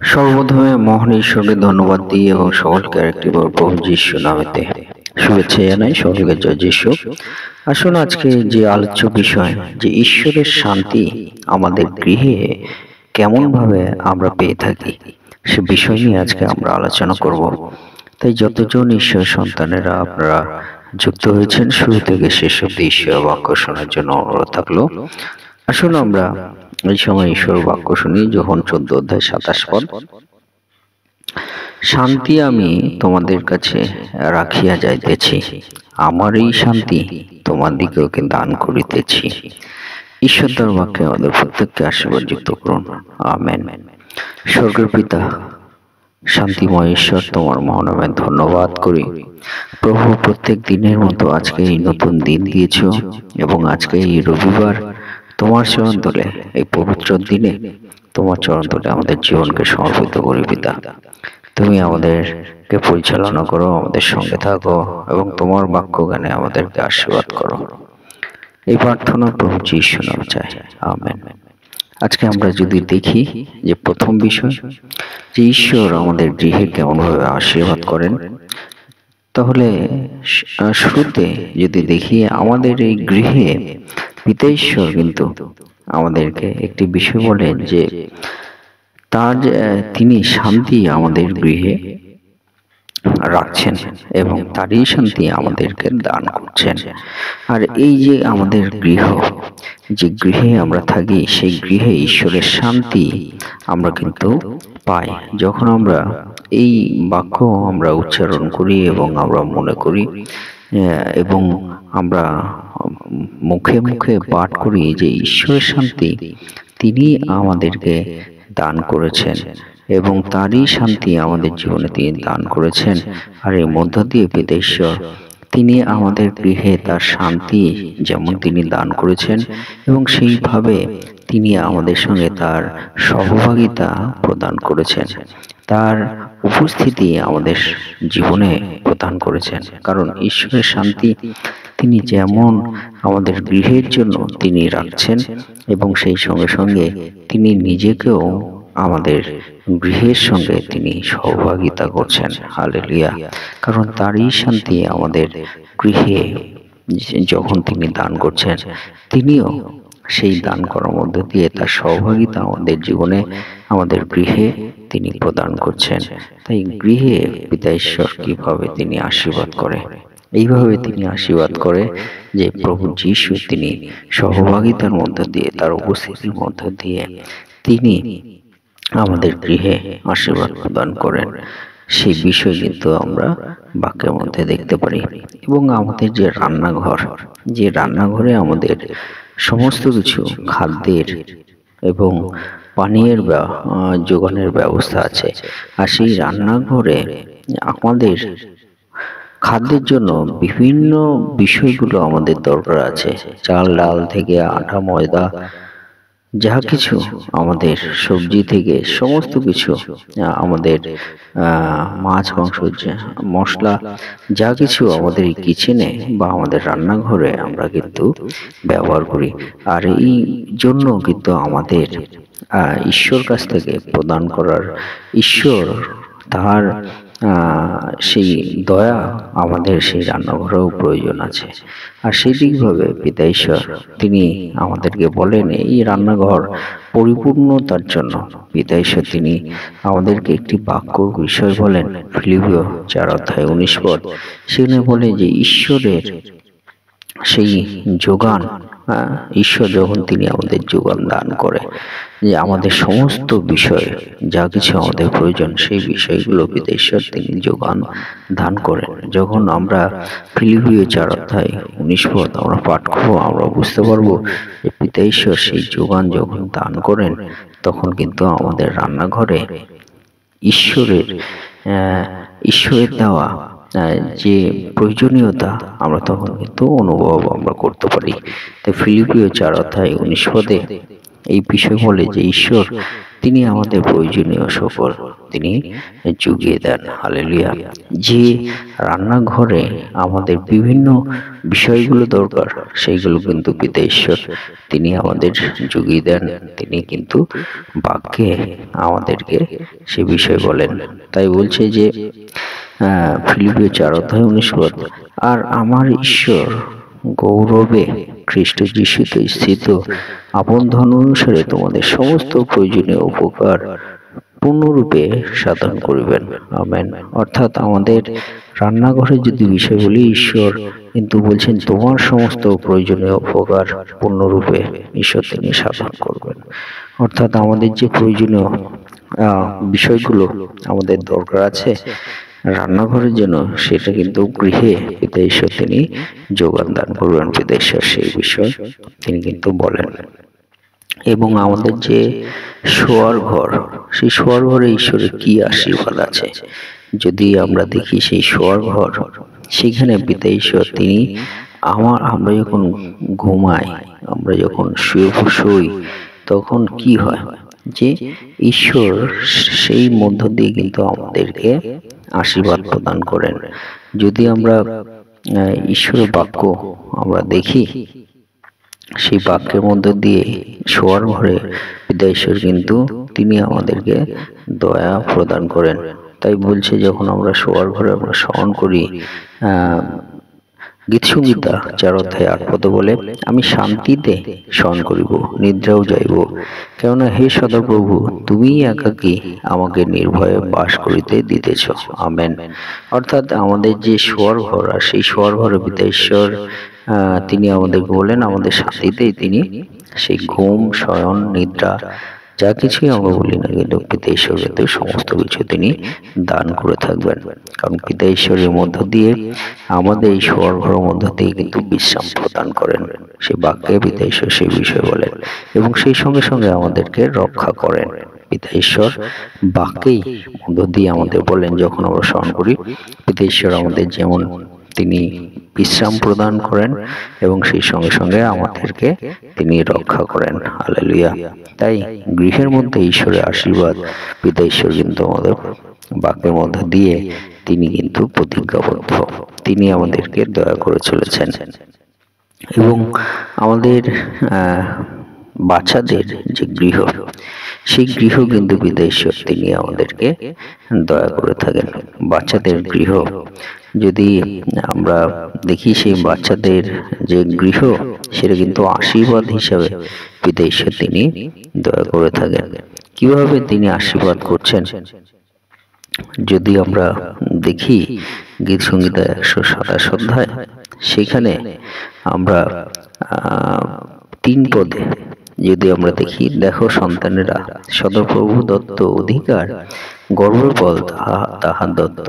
সর্বপ্রথমে মহান ঈশ্বরকে ধন্যবাদ দিই এবং সকলকে আরেকটি বার প্রভু যিশু নামেতে শুভেচ্ছা জানাই সকলকে। জয় যিশু। আসুন আজকে যে আলোচ্য বিষয় যে ঈশ্বরের শান্তি আমাদের গৃহে কেমন ভাবে আমরা পেয়ে থাকি সে বিষয় নিয়ে আজকে আমরা আলোচনা করব। তাই যতজন ঈশ্বর সন্তানেরা আপনারা যুক্ত হয়েছেন শুরু থেকে শেষ অব্দি ঈশ্বর বাক্য শোনার জন্য অনুরোধ থাকলো। আসুন আমরা এই সময় ঈশ্বর বাক্য শুনি। যোহন 14 অধ্যায় 27 পদ। শান্তি আমি তোমাদের কাছে রাখিয়া যাইতেছি, আমার এই শান্তি তোমাদিগকে দান করিতেছি। ঈশ্বর তার বাক্যে আমাদের প্রত্যেককে আশীর্বাদ যুক্ত করুন, আমেন। স্বর্গের পিতা, শান্তিময় ঈশ্বর, তোমার মহানামে ধন্যবাদ করি প্রভু। প্রত্যেক দিনের মতো আজকে এই নতুন দিন দিয়েছ এবং আজকে এই রবিবার তোমার চরণ তলে, এই পবিত্র দিনে তোমার চরণ তলে আমাদের জীবনকে সমর্পিত করি পিতা। তুমি আমাদেরকে পরিচালনা করো, আমাদের সঙ্গে থাকো এবং তোমার বাক্য জ্ঞানে আমাদেরকে আশীর্বাদ করো। এই প্রার্থনা প্রভু যিশু নামে চাই, আমেন। আজকে আমরা যদি দেখি যে প্রথম বিষয় যে ঈশ্বর আমাদের গৃহে কেমনভাবে আশীর্বাদ করেন, তাহলে শুরুতে যদি দেখি আমাদের এই গৃহে পিতা ঈশ্বর কিন্তু আমাদেরকে একটি বিষয় বলেন যে তিনি শান্তি আমাদের গৃহে রাখছেন এবং তারই শান্তি আমাদেরকে দান করছেন। আর এই যে আমাদের গৃহ, যে গৃহে আমরা থাকি, সেই গৃহে ঈশ্বরের শান্তি আমরা কিন্তু পাই যখন আমরা এই বাক্য আমরা উচ্চারণ করি এবং আমরা মনে করি এবং আমরা মুখে মুখে পাঠ করি যে ঈশ্বরের শান্তি তিনি আমাদেরকে দান করেছেন এবং তারই শান্তি আমাদের জীবনে তিনি দান করেছেন। আর এর মধ্য দিয়ে পিতা ঈশ্বর তিনি আমাদের গৃহে তার শান্তি যেমন তিনি দান করেছেন এবং সেইভাবে তিনি আমাদের সঙ্গে তার সহভাগিতা প্রদান করেছেন, তার উপস্থিতি আমাদের জীবনে প্রদান করেছেন। কারণ ঈশ্বরের শান্তি তিনি যেমন আমাদের গৃহের জন্য তিনি রাখছেন এবং সেই সঙ্গে সঙ্গে তিনি নিজেকেও আমাদের গৃহের সঙ্গে তিনি সহভাগিতা করছেন। হালেলুয়া। কারণ তারই শান্তি আমাদের গৃহে যখন তিনি দান করছেন, তিনিও সেই দান করার মধ্য দিয়ে তার সহভাগিতা আমাদের জীবনে, আমাদের গৃহে তিনি প্রদান করছেন। তাই গৃহে পিতা ঈশ্বর কিভাবে তিনি আশীর্বাদ করে, এইভাবে তিনি আশীর্বাদ করে যে প্রভু যিশু তিনি সহভাগিতার মধ্য দিয়ে, তার উপস্থিতির মধ্য দিয়ে তিনি আমাদের গৃহে আশীর্বাদ প্রদান করেন। সেই বিষয় কিন্তু আমরা বাক্যের মধ্যে দেখতে পারি। এবং আমাদের যে রান্নাঘর, যে রান্নাঘরে আমাদের সমস্ত কিছু খাদ্যের এবং পানীয়ের যোগানের ব্যবস্থা আছে, আর সেই রান্নাঘরে আমাদের খাদ্যের জন্য বিভিন্ন বিষয়গুলো আমাদের দরকার আছে। চাল ডাল থেকে আটা ময়দা যা কিছু, আমাদের সবজি থেকে সমস্ত কিছু, আমাদের মাছ মাংস মশলা যা কিছু আমাদের কিচেনে বা আমাদের রান্নাঘরে আমরা কিন্তু ব্যবহার করি। আর এই জন্য কিন্তু আমাদের ঈশ্বর কাছ থেকে প্রদান করার, ঈশ্বর তার সেই দয়া আমাদের সেই রান্নাঘরেও প্রয়োজন আছে। আর সেই দিকভাবে পিতা ঈশ্বর তিনি আমাদেরকে বলেন এই রান্নাঘর পরিপূর্ণতার জন্য পিতা ঈশ্বর তিনি আমাদেরকে একটি বাক্য বিষয় বলেন, ফিলিপিও 4 অধ্যায় 19 পদ। সেখানে বলে যে ঈশ্বরের সেই যোগান, ঈশ্বর যখন তিনি আমাদের যোগান দান করে, যে আমাদের সমস্ত বিষয় যা কিছু আমাদের প্রয়োজন সেই বিষয়গুলো পিতা ঈশ্বর তিনি যোগান দান করেন। যখন আমরা ফিলিপিও 4 অধ্যায় 19 পদ আমরা পাঠ করবো, আমরা বুঝতে পারবো যে পিতা ঈশ্বর সেই যোগান যখন দান করেন, তখন কিন্তু আমাদের রান্নাঘরে ঈশ্বরের দেওয়া যে প্রয়োজনীয়তা আমরা তখন কিন্তু অনুভব আমরা করতে পারি। তাই ফিলিপিও 4 অধ্যায় 19 পদে এই বিষয় বলে যে ঈশ্বর তিনি আমাদের প্রয়োজনীয় সকল তিনি জুগিয়ে দেন। হালেলুয়া। যে রান্নাঘরে আমাদের বিভিন্ন বিষয়গুলো দরকার সেইগুলো কিন্তু পিতা ঈশ্বর তিনি আমাদের জুগিয়ে দেন। তিনি কিন্তু বাক্যে আমাদেরকে সে বিষয় বলেন। তাই বলছে যে ফিলিপিও 4:19, আর আমার ঈশ্বর গৌরবে খ্রিস্ট যিশুতে স্থিত আপন ধন অনুসারে তোমাদের সমস্ত প্রয়োজনীয় উপকার পূর্ণরূপে সাধন করিবেন। আমেন। অর্থাৎ আমাদের রান্নাঘরে যদি বিষয় বলি, ঈশ্বর কিন্তু বলছেন তোমার সমস্ত প্রয়োজনীয় উপকার পূর্ণরূপে ঈশ্বর তিনি সাধন করবেন। অর্থাৎ আমাদের যে প্রয়োজনীয় বিষয়গুলো আমাদের দরকার আছে রান্নাঘরের জন্য, সেটা কিন্তু গৃহে পিতা ঈশ্বর তিনি যোগান দান করবেন। পিতা ঈশ্বর সেই বিষয় তিনি কিন্তু বলেন। এবং আমাদের যে শোয়ার ঘর, সেই শোয়ার ঘরে ঈশ্বরের কি আশীর্বাদ আছে যদি আমরা দেখি, সেই শোয়ার ঘর সেখানে পিতা ঈশ্বর তিনি আমরা যখন ঘুমাই, আমরা যখন শুই, তখন কি হয় যে ঈশ্বর সেই মধ্য দিয়ে কিন্তু আমাদেরকে আশীর্বাদ প্রদান করেন। যদি আমরা ঈশ্বরের বাক্য আমরা দেখি, সেই বাক্যের মধ্য দিয়ে শোয়ার ঘরে পিতা ঈশ্বর কিন্তু তিনি আমাদেরকে দয়া প্রদান করেন। তাই বলছে যখন আমরা শোয়ার ঘরে আমরা স্মরণ করি, গীতসংহিতা 4:8 বলে, আমি শান্তিতে শয়ন করিব, নিদ্রাও যাইব, কেননা হে সদাপ্রভু তুমি একাকী আমাকে নির্ভয়ে বাস করিতে দিতেছ। আমেন। অর্থাৎ আমাদের যে শোয়ার ঘর, আর সেই শোয়ার ঘরে পিতা ঈশ্বর তিনি আমাদেরকে বলেন আমাদের শান্তিতেই তিনি সেই ঘুম, শয়ন, নিদ্রা যা কিছুই আমরা বলি না কিন্তু পিতা ঈশ্বর কিন্তু সমস্ত কিছু তিনি দান করে থাকবেন। কারণ পিতা ঈশ্বরের মধ্য দিয়ে আমাদের এই শোয়ার ঘরের মধ্য দিয়ে কিন্তু বিশ্রাম প্রদান করেন। সেই বাক্যে পিতা ঈশ্বর সেই বিষয় বলেন এবং সেই সঙ্গে সঙ্গে আমাদেরকে রক্ষা করেন। পিতা ঈশ্বর বাক্যেই মধ্য দিয়ে আমাদের বলেন, যখন আমরা স্মরণ করি পিতা ঈশ্বর আমাদের যেমন তিনি বিশ্রাম প্রদান করেন এবং সেই সঙ্গে সঙ্গে আমাদেরকে তিনি রক্ষা করেন। হালেলুয়া। তাই গৃহের মধ্যে ঈশ্বরের আশীর্বাদ পিতা ঈশ্বর কিন্তু আমাদের বাক্যের মধ্যে দিয়ে তিনি কিন্তু প্রতিজ্ঞাবদ্ধ, তিনি আমাদেরকে দয়া করে চলেছেন। এবং আমাদের বাচ্চাদের যে গৃহ, সেই গৃহ কিন্তু পিতা ঈশ্বর তিনি আমাদেরকে দয়া করে থাকেন। বাচ্চাদের গৃহ যদি আমরা দেখি, সেই বাচ্চাদের যে গৃহ সেটা কিন্তু আশীর্বাদ হিসাবে পিতা ঈশ্বর তিনি দয়া করে থাকেন। কিভাবে তিনি আশীর্বাদ করছেন যদি আমরা দেখি, গীতসংহিতা 127 সেখানে আমরা 3 পদে যদি আমরা দেখি, দেখো সন্তানেরা সদাপ্রভু দত্ত অধিকার, গর্বের ফল তাহার দত্ত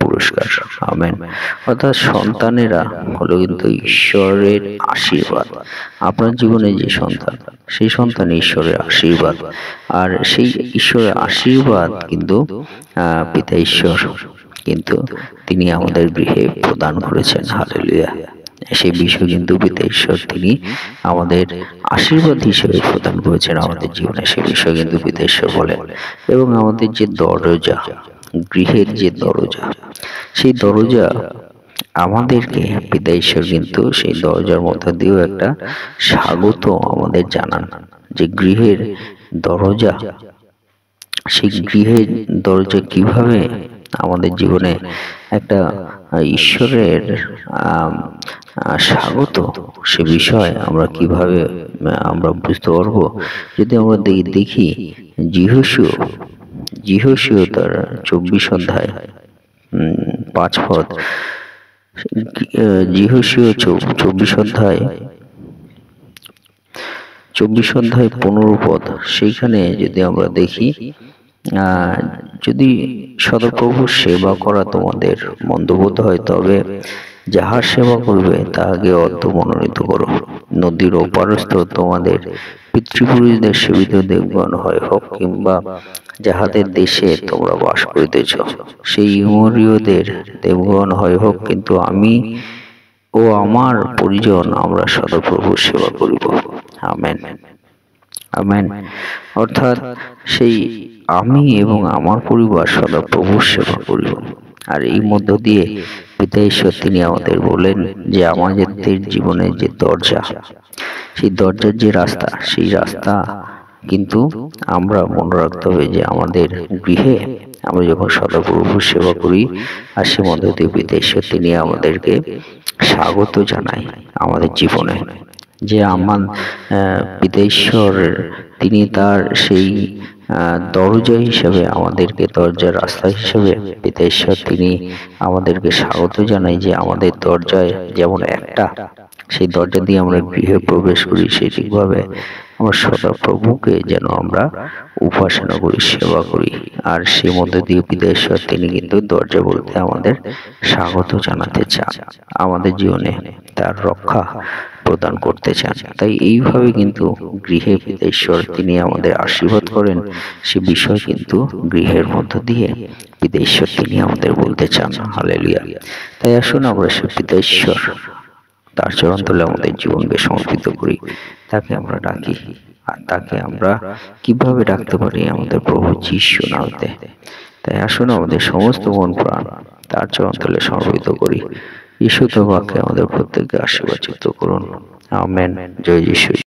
পুরস্কার। আমেন। অর্থাৎ সন্তানেরা হলো কিন্তু ঈশ্বরের আশীর্বাদ। আপনার জীবনে যে সন্তান, সেই সন্তান ঈশ্বরের আশীর্বাদ। আর সেই ঈশ্বরের আশীর্বাদ কিন্তু পিতা ঈশ্বর কিন্তু তিনি আমাদের গৃহে প্রদান করেছেন। হালেলুয়া। সেই বিষয় কিন্তু পিতা ঈশ্বর তিনি আমাদের আশীর্বাদ হিসেবে প্রদান করেছেন আমাদের জীবনে, সেই বিষয় কিন্তু পিতা ঈশ্বর বলেন। এবং আমাদের যে দরজা, গৃহের যে দরজা, সেই দরজা আমাদেরকে পিতা ঈশ্বর কিন্তু সেই দরজার মধ্যে দিয়েও একটা স্বাগত আমাদের জানান। যে গৃহের দরজা, সেই গৃহের দরজা কিভাবে আমাদের জীবনে একটা ঈশ্বরের স্বাগত, সে বিষয় আমরা কিভাবে আমরা বুঝতে পারবো যদি আমরা দেখি যিহোশূয় তার 24:5 যিহোশূয় 24:15 সেইখানে যদি আমরা দেখি, যদি সদাপ্রভুর সেবা করা তোমাদের মন্দবোধ হয়, তবে যাহার সেবা করবে তাহাকে অর্ধ মনোনীত করো। নদীর ওপারস্থ তোমাদের পিতৃপুরুষদের সেবিত দেবগণ হয় হোক, কিংবা যাহাদের দেশে তোমরা বাস করিতেছ সেই ইহমরীয়দের দেবগণ হয় হোক, কিন্তু আমি ও আমার পরিজন আমরা সদাপ্রভুর সেবা করিব। আমেন। আমেন। অর্থাৎ সেই আমি এবং আমার পরিবার সদা প্রভুর সেবা করিব। আর এই মধ্য দিয়ে পিতা ঈশ্বর তিনি আমাদের বলেন যে আমাদের জীবনের যে দরজা, সেই দরজার যে রাস্তা, সেই রাস্তা কিন্তু আমরা মনে রাখতে হবে যে আমাদের গৃহে আমরা যখন সদা প্রভুর সেবা করি, আর সে মধ্য দিয়ে পিতা ঈশ্বর তিনি আমাদেরকে স্বাগত জানাই আমাদের জীবনে। যে আমার পিতা ঈশ্বর তিনি তার সেই দরজা হিসেবে আমাদেরকে, দরজার রাস্তা হিসেবে পিতা ঈশ্বর তিনি আমাদেরকে স্বাগত জানাই যে আমাদের দরজায় যেমন একটা, সেই দরজা দিয়ে আমরা গৃহে প্রবেশ করি, সেই ঠিকভাবে আমরা সদা প্রভুকে যেন আমরা উপাসনা করি, সেবা করি। আর সেই মধ্যে দিয়ে পিতা ঈশ্বর তিনি কিন্তু দরজা বলতে আমাদের স্বাগত জানাতে চান, আমাদের জীবনে তার রক্ষা প্রদান করতে চান। তাই এইভাবে কিন্তু গৃহে পিতা ঈশ্বর তিনি আমাদের আশীর্বাদ করেন, সে বিষয় কিন্তু গৃহের মধ্য দিয়ে পিতা ঈশ্বর তিনি আমাদের বলতে চান। হালেলুয়া। তাই আসুন আমরা সে পিতা ঈশ্বর তার চরণ তলে আমাদের জীবনকে সমর্পিত করি, তাকে আমরা ডাকি। আর তাকে আমরা কিভাবে ডাকতে পারি? আমাদের প্রভু যিশু নামে। তাই আসুন আমাদের সমস্ত মন প্রাণ তার চরণ তলে সমর্পিত করি। ঈশ্বর বাক্যে আমাদের প্রত্যেককে আশীর্বাদ করুন। আমেন। জয় যিশু।